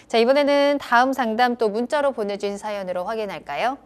자, 이번에는 다음 상담 또 문자로 보내주신 사연으로 확인할까요?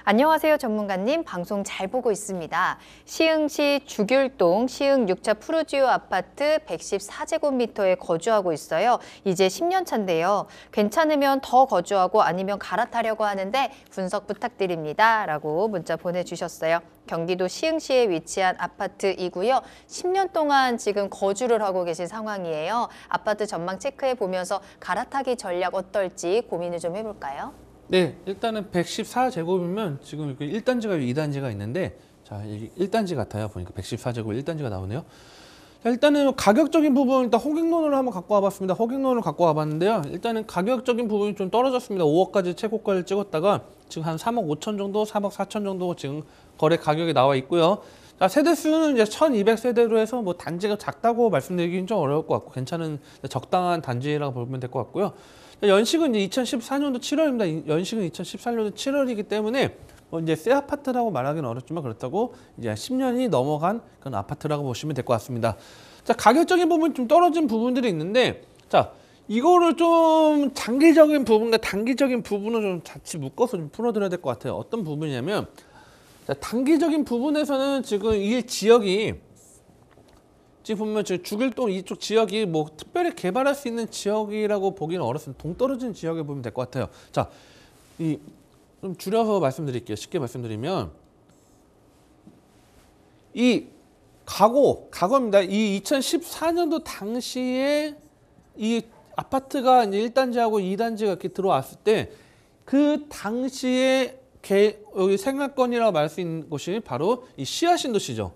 안녕하세요, 전문가님. 방송 잘 보고 있습니다. 시흥시 주귤동 시흥 6차 푸르지오 아파트 114제곱미터에 거주하고 있어요. 이제 10년 차인데요. 괜찮으면 더 거주하고 아니면 갈아타려고 하는데 분석 부탁드립니다. 라고 문자 보내주셨어요. 경기도 시흥시에 위치한 아파트이고요. 10년 동안 지금 거주를 하고 계신 상황이에요. 아파트 전망 체크해 보면서 갈아타기 전략 어떨지 고민을 좀 해볼까요? 네, 일단은 114제곱이면 지금 이렇게 1단지가 2단지가 있는데, 자, 이게 1단지 같아요. 보니까 114제곱 1단지가 나오네요. 자, 일단은 가격적인 부분, 일단 호갱론을 한번 갖고 와봤습니다. 호갱론을 갖고 와봤는데요. 일단은 가격적인 부분이 좀 떨어졌습니다. 5억까지 최고가를 찍었다가 지금 한 3억 5천 정도, 3억 4천 정도 지금 거래 가격이 나와 있고요. 자, 세대수는 이제 1200세대로 해서 뭐 단지가 작다고 말씀드리기는 좀 어려울 것 같고, 괜찮은 적당한 단지라고 보면 될 것 같고요. 연식은 이제 2014년도 7월입니다. 연식은 2014년도 7월이기 때문에 이제 새 아파트라고 말하기는 어렵지만 그렇다고 이제 10년이 넘어간 그런 아파트라고 보시면 될 것 같습니다. 자, 가격적인 부분 좀 떨어진 부분들이 있는데, 자, 이거를 좀 장기적인 부분과 단기적인 부분을 좀 같이 묶어서 좀 풀어드려야 될 것 같아요. 어떤 부분이냐면, 자, 단기적인 부분에서는 지금 이 지역이 지금 보면 지금 주길동 이쪽 지역이 뭐 특별히 개발할 수 있는 지역이라고 보기는 어렵습니다. 동떨어진 지역에 보면 될 것 같아요. 자, 좀 줄여서 말씀드릴게요. 쉽게 말씀드리면 이 과거입니다. 이 2014년도 당시에 이 아파트가 이제 1단지하고 2단지가 이렇게 들어왔을 때 그 당시에 여기 생활권이라고 말할 수 있는 곳이 바로 이 시야 신도시죠.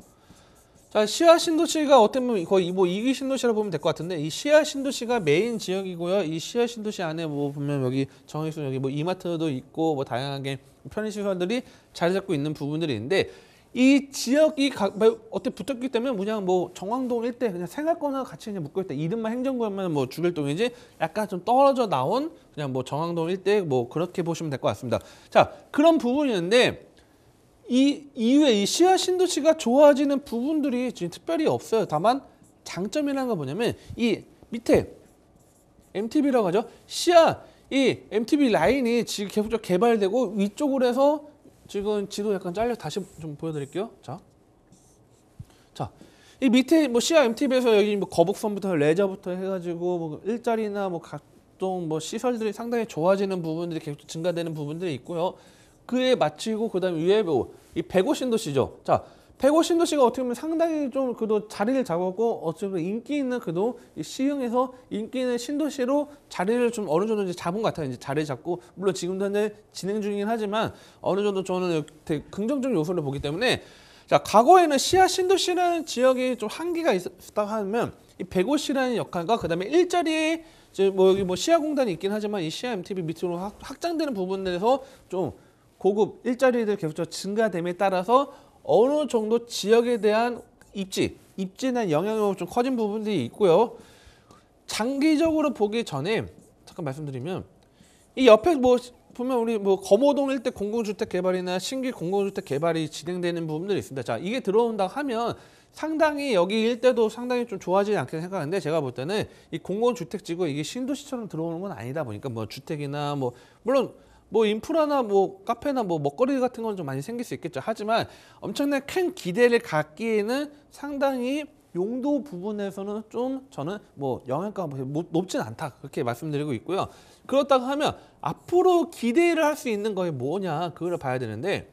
자, 시야 신도시가 어떻게 보면 거의 뭐 2기 신도시라고 보면 될 것 같은데, 이 시야 신도시가 메인 지역이고요. 이 시야 신도시 안에 뭐 보면 여기 정해서 여기 뭐 이마트도 있고 뭐 다양하게 편의시설들이 자리 잡고 있는 부분들이 있는데, 이 지역이 어떻게 붙었기 때문에 그냥 뭐 정왕동 일대 그냥 생활권하고 같이 그냥 묶여 있다. 이름만 행정구역만 뭐 주길동이지 약간 좀 떨어져 나온 그냥 뭐 정왕동 일대 뭐 그렇게 보시면 될 것 같습니다. 자, 그런 부분이 있는데, 이 이후에 이 시야 신도시가 좋아지는 부분들이 지금 특별히 없어요. 다만 장점이라는 건 뭐냐면 이 밑에 MTB라고 하죠. 시야 이 MTB 라인이 지금 계속적으로 개발되고 위쪽으로 해서 지금 지도 약간 잘려 다시 좀 보여드릴게요. 자, 이 밑에 뭐 시야 MTB에서 여기 뭐 거북선부터 레저부터 해가지고 뭐 일자리나 뭐 각종 뭐 시설들이 상당히 좋아지는 부분들이 계속 증가되는 부분들이 있고요. 그에 마치고 그다음 위에 이 105 신도시죠. 자, 105 신도시가 어떻게 보면 상당히 좀 그래도 자리를 잡았고 어쩌면 인기 있는 그래도 이 시흥에서 인기 있는 신도시로 자리를 좀 어느 정도 이제 잡은 것 같아요. 이제 자리 잡고 물론 지금도 현재 진행 중이긴 하지만 어느 정도 저는 되게 긍정적인 요소를 보기 때문에, 자, 과거에는 시야 신도시라는 지역이 좀 한계가 있었다 하면 이 105시라는 역할과 그다음에 일자리에 이제 뭐 여기 뭐 시야 공단이 있긴 하지만 이 시야 MTB 밑으로 확장되는 부분들에서 좀 고급 일자리들 계속 증가됨에 따라서 어느 정도 지역에 대한 입지에 대한 영향이 좀 커진 부분들이 있고요. 장기적으로 보기 전에 잠깐 말씀드리면, 이 옆에 뭐 보면 우리 뭐 검호동 일대 공공주택 개발이나 신규 공공주택 개발이 진행되는 부분들이 있습니다. 자, 이게 들어온다 하면 상당히 여기 일대도 상당히 좀 좋아지지 않게 생각하는데, 제가 볼 때는 이 공공주택지구 이게 신도시처럼 들어오는 건 아니다 보니까 뭐 주택이나 뭐 물론 뭐 인프라나 뭐 카페나 뭐 먹거리 같은 건 좀 많이 생길 수 있겠죠. 하지만 엄청나게 큰 기대를 갖기에는 상당히 용도 부분에서는 좀 저는 뭐 영향가가 높진 않다 그렇게 말씀드리고 있고요. 그렇다고 하면 앞으로 기대를 할 수 있는 거에 뭐냐 그걸 봐야 되는데,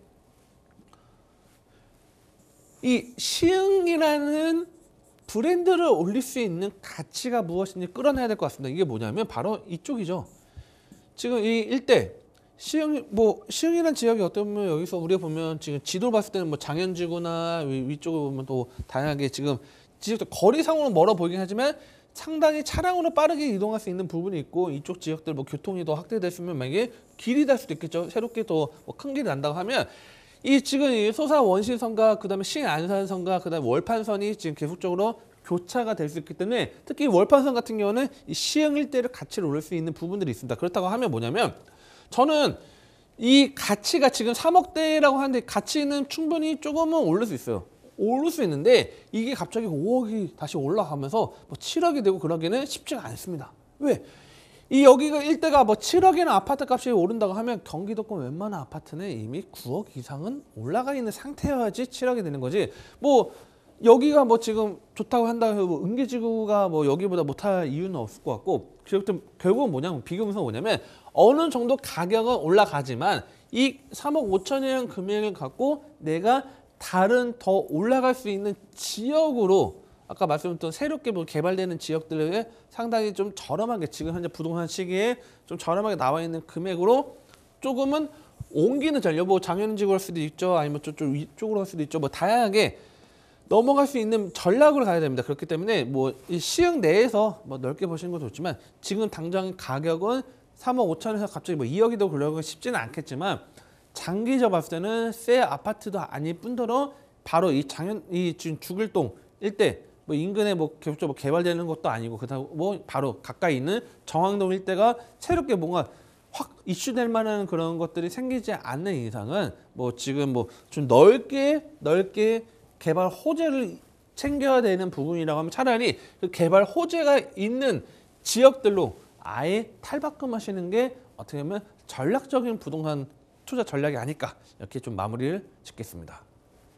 이 시흥이라는 브랜드를 올릴 수 있는 가치가 무엇인지 끌어내야 될 것 같습니다. 이게 뭐냐면 바로 이쪽이죠. 지금 이 일대 시흥이라는 지역이 어떻게 보면 여기서 우리가 보면 지금 지도 봤을 때는 뭐 장현지구나 위쪽을 보면 또 다양하게 지금 지역도 거리상으로 멀어 보이긴 하지만 상당히 차량으로 빠르게 이동할 수 있는 부분이 있고, 이쪽 지역들 뭐 교통이 더 확대됐으면 만약에 길이 될 수도 있겠죠. 새롭게 더 큰 길이 난다고 하면 이 지금 이 소사 원시선과 그다음에 신안산선과 그다음에 월판선이 지금 계속적으로 교차가 될 수 있기 때문에 특히 월판선 같은 경우는 이 시흥 일대를 가치를 올릴 수 있는 부분들이 있습니다. 그렇다고 하면 뭐냐면, 저는 이 가치가 지금 3억대라고 하는데 가치는 충분히 조금은 오를 수 있어요. 오를 수 있는데 이게 갑자기 5억이 다시 올라가면서 뭐 7억이 되고 그러기는 쉽지가 않습니다. 왜? 이 여기가 일대가 뭐 7억이나 아파트 값이 오른다고 하면 경기도권 웬만한 아파트는 이미 9억 이상은 올라가 있는 상태여야지 7억이 되는 거지. 뭐 여기가 뭐 지금 좋다고 한다고 해서 뭐 은계지구가 뭐 여기보다 못할 이유는 없을 것 같고, 결국은 뭐냐면 비교문서가 뭐냐면 어느 정도 가격은 올라가지만 이 3억 5천이라는 금액을 갖고 내가 다른 더 올라갈 수 있는 지역으로 아까 말씀드렸던 새롭게 뭐 개발되는 지역들에 상당히 좀 저렴하게 지금 현재 부동산 시기에 좀 저렴하게 나와 있는 금액으로 조금은 옮기는 전략, 뭐 장현지구로 할 수도 있죠, 아니면 저쪽 위쪽으로 할 수도 있죠, 뭐 다양하게 넘어갈 수 있는 전략으로 가야 됩니다. 그렇기 때문에 뭐 이 시흥 내에서 뭐 넓게 보시는 것도 좋지만 지금 당장 가격은 3억 5천에서 갑자기 뭐 2억이 더 올라가기 쉽지는 않겠지만 장기적 봤을 때는 새 아파트도 아닐 뿐더러 바로 이 지금 죽일동 일대 뭐 인근에 뭐 계속적으로 개발되는 것도 아니고 그렇다고 뭐 바로 가까이 있는 정왕동 일대가 새롭게 뭔가 확 이슈될 만한 그런 것들이 생기지 않는 이상은 뭐 지금 뭐 좀 넓게 개발 호재를 챙겨야 되는 부분이라고 하면 차라리 그 개발 호재가 있는 지역들로 아예 탈바꿈하시는 게 어떻게 보면 전략적인 부동산 투자 전략이 아닐까, 이렇게 좀 마무리를 짓겠습니다.